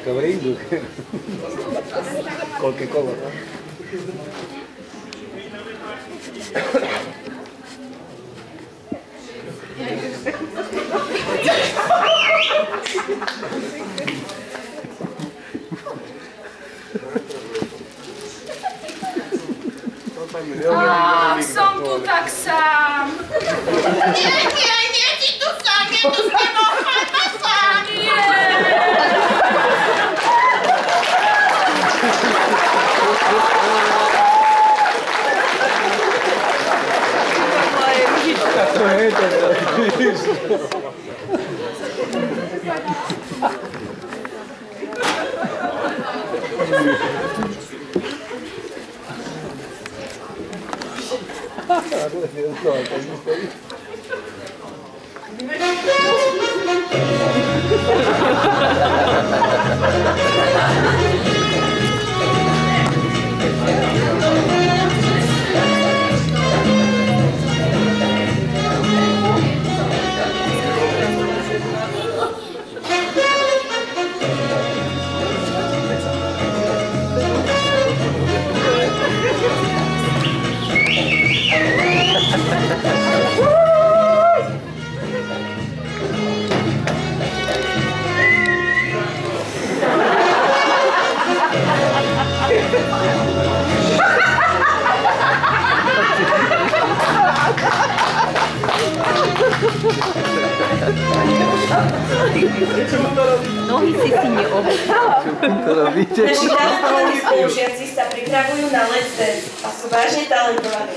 ako v ringu. Koľké kolo. Ach, som tu tak sám. Nie si tu sám, je tu s tebou chata sám. To je to. Nohy si neobchal. Naši talentovaní spolužiaci sa pripravujú na Let's Dance a sú vážne talentovaní.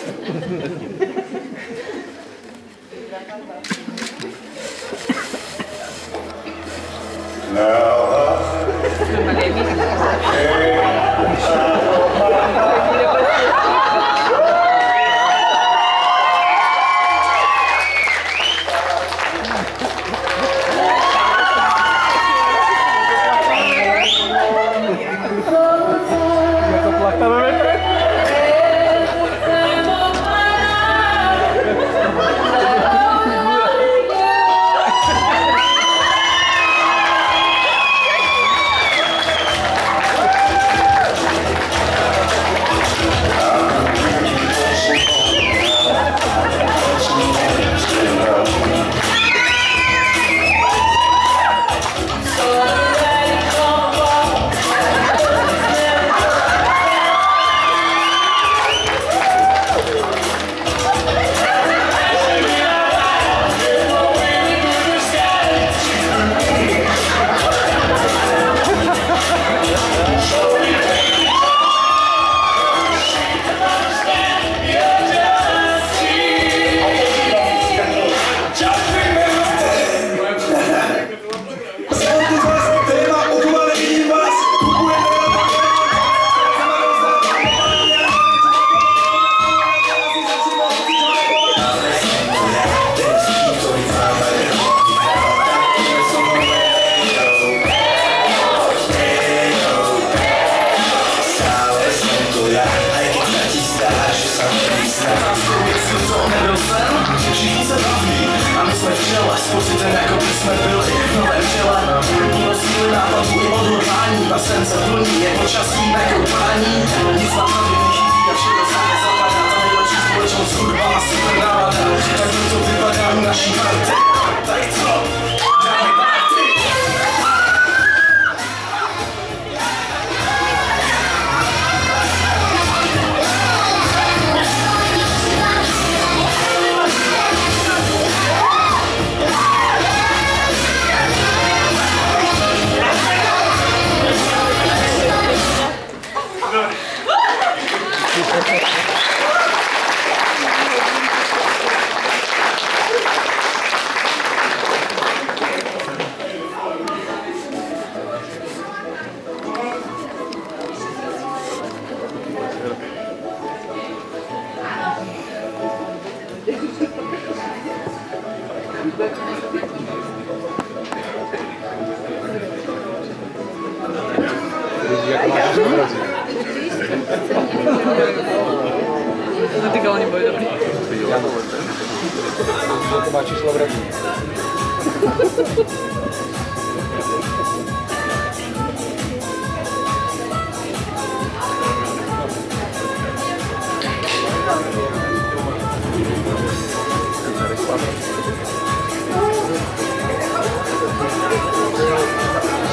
Dotýka, oni boli dobrí. To má číslo v rodine.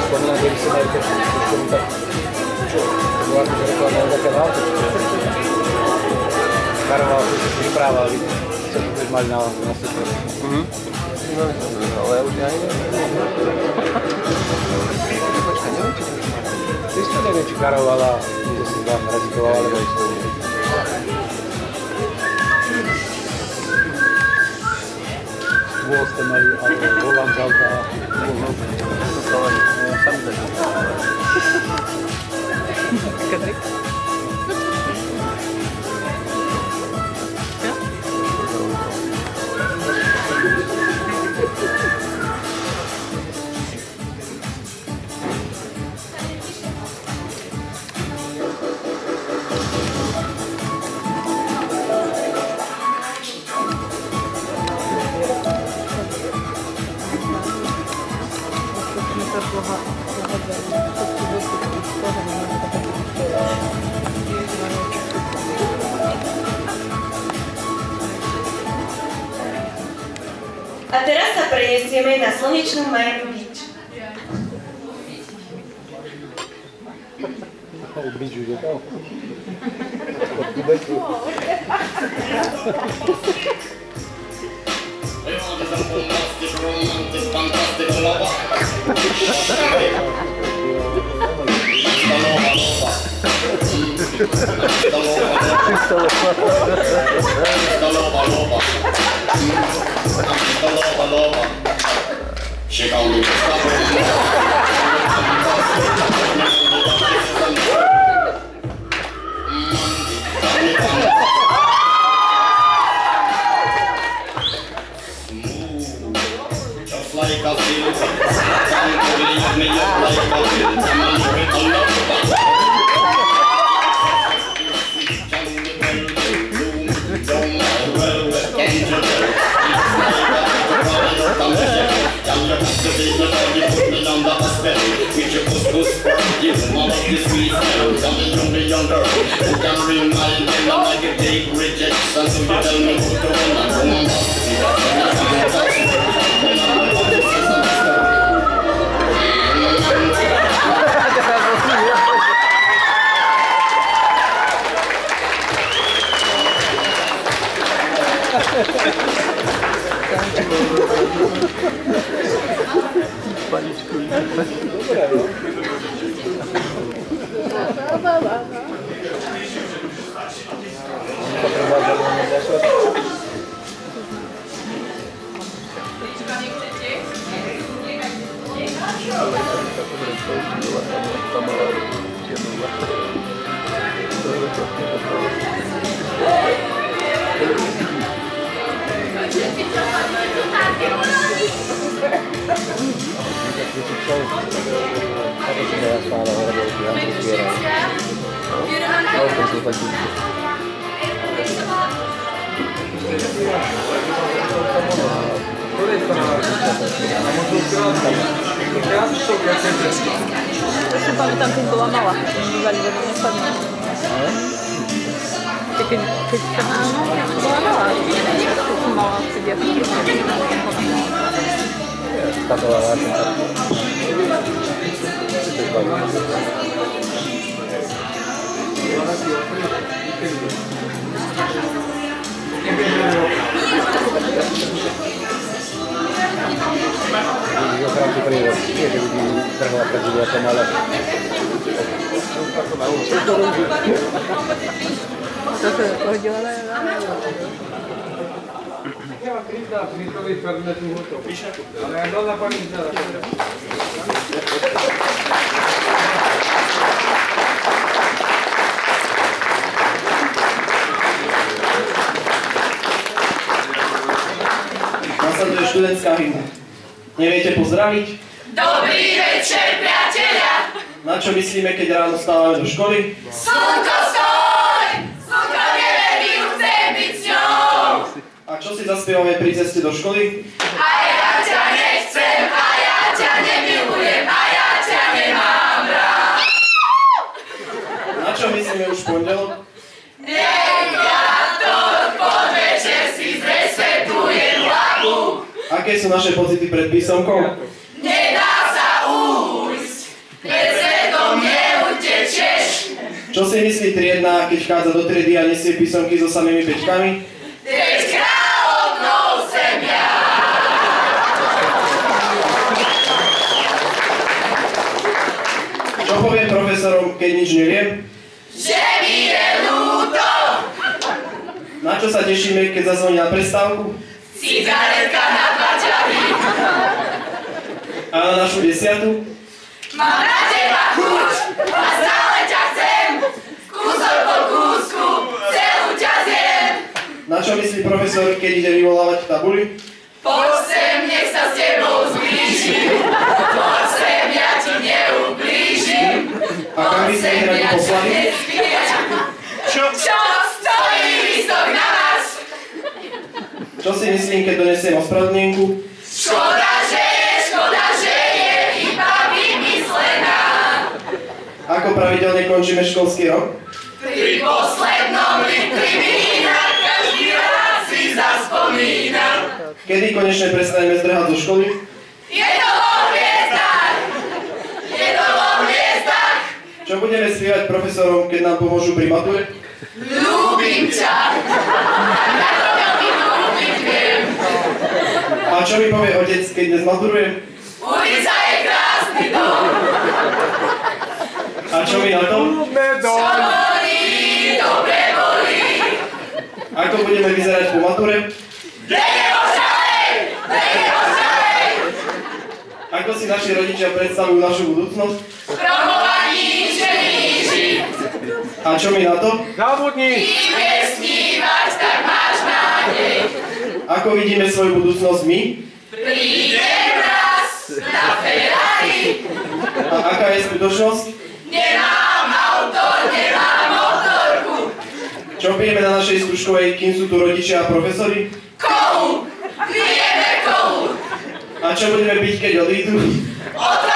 Spomínam, že by si mali trošku tak bola to reklama na také auto. Karoval, že si vyprávali, čo tu už mali na super. Ale ja už aj neviem. Počkaj, neviem, či to už mali. Isto neviem, či karovala, že si vám rezikoval, alebo isto neviem. Bol ste mali, alebo volám z auta. Kadrik. A teraz sa preniesieme na slnečnú Miami Beach. Beach už je tam. Od Quebecu. She called me just like a silver. Can't believe me up like a silver. I'm with a lover. With your puss for you, all of this sweet smell. Tell me you're the younger, who can remind me that I can take rejection. So you tell me who to win and who I'm about to Ja si pamätám, keď bola malá. Bývali vo mne spadne. Keď bola malá. Keď som mala asi diatky. Táto vážne. Vidíš ochránku prírod, nie, že by trhla pred životom, ale... To sa hodila na Ja mám 30 litrový fermentný hotov, ale ja dal na paní vzala. Nasleduje študentská hymna. Neviete pozdraviť? Dobrý večer, priatelia! Na čo myslíme, keď ráno stávame do školy? Slnko stoj! Slnko neverím, chcem byť s ňou! A čo si zaspievame pri ceste do školy? A ja ťa nechcem, a ja ťa nemilujem, a ja ťa nemám rád! Na čo myslíme už v pondelok? Nech ťa to Aké sú naše pocity pred písomkou? Nedá sa ujsť, pred svetom neutečeš. Čo si myslí triedna, keď vchádza do triedy a nesie písomky so samými peťkami? Veď kráľovnou sem ja. Čo poviem profesorom, keď nič neviem? Že mi je ľúto. Na čo sa tešíme, keď zazvoní na prestávku? Cigaretka na 2 ťahy. A na našu 10. Mám na teba chuť a stále ťa chcem. Kúsok po kúsku, celú ťa zjem. Na čo myslí profesor, keď ide vyvolávať tabuly? Poď sem, nech sa s tebou zblížim. Poď sem, ja ti neublížim. A kam by ste ich radi poslali? Čo stojí lístok na vás? Čo si myslím, keď donesiem ospravedlnenku? Škoda, že je iba vymyslená. Ako pravidelne končíme školský rok? Pri poslednom litri vína každý rád si zaspomína. Kedy konečne prestaneme zdrhať zo školy? Je to vo hviezdách. Je to vo hviezdách. Čo budeme spievať profesorom, keď nám pomôžu pri mature? Ľúbim ťa. Ja to veľmi ľúbiť viem. A čo mi povie otec, keď dnes maturujem? Ulica je krásny dom. A čo mi na to? Čo bolí, dobre bolí. Ako budeme vyzerať po mature? Ako si naši rodičia predstavujú našu budúcnosť? Promovaní žení. A čo mi na to? Zabudni! Keď snívaš, tak máš nádej. Ako vidíme svoju budúcnosť my? Prídem raz na Ferrari. A aká je skutočnosť? Nemám auto, nemám motorku. Čo pijeme na našej skúškovej, kým sú tu rodičia a profesori? Kolu, pijeme kolu. A čo budeme piť, keď odídu? Otra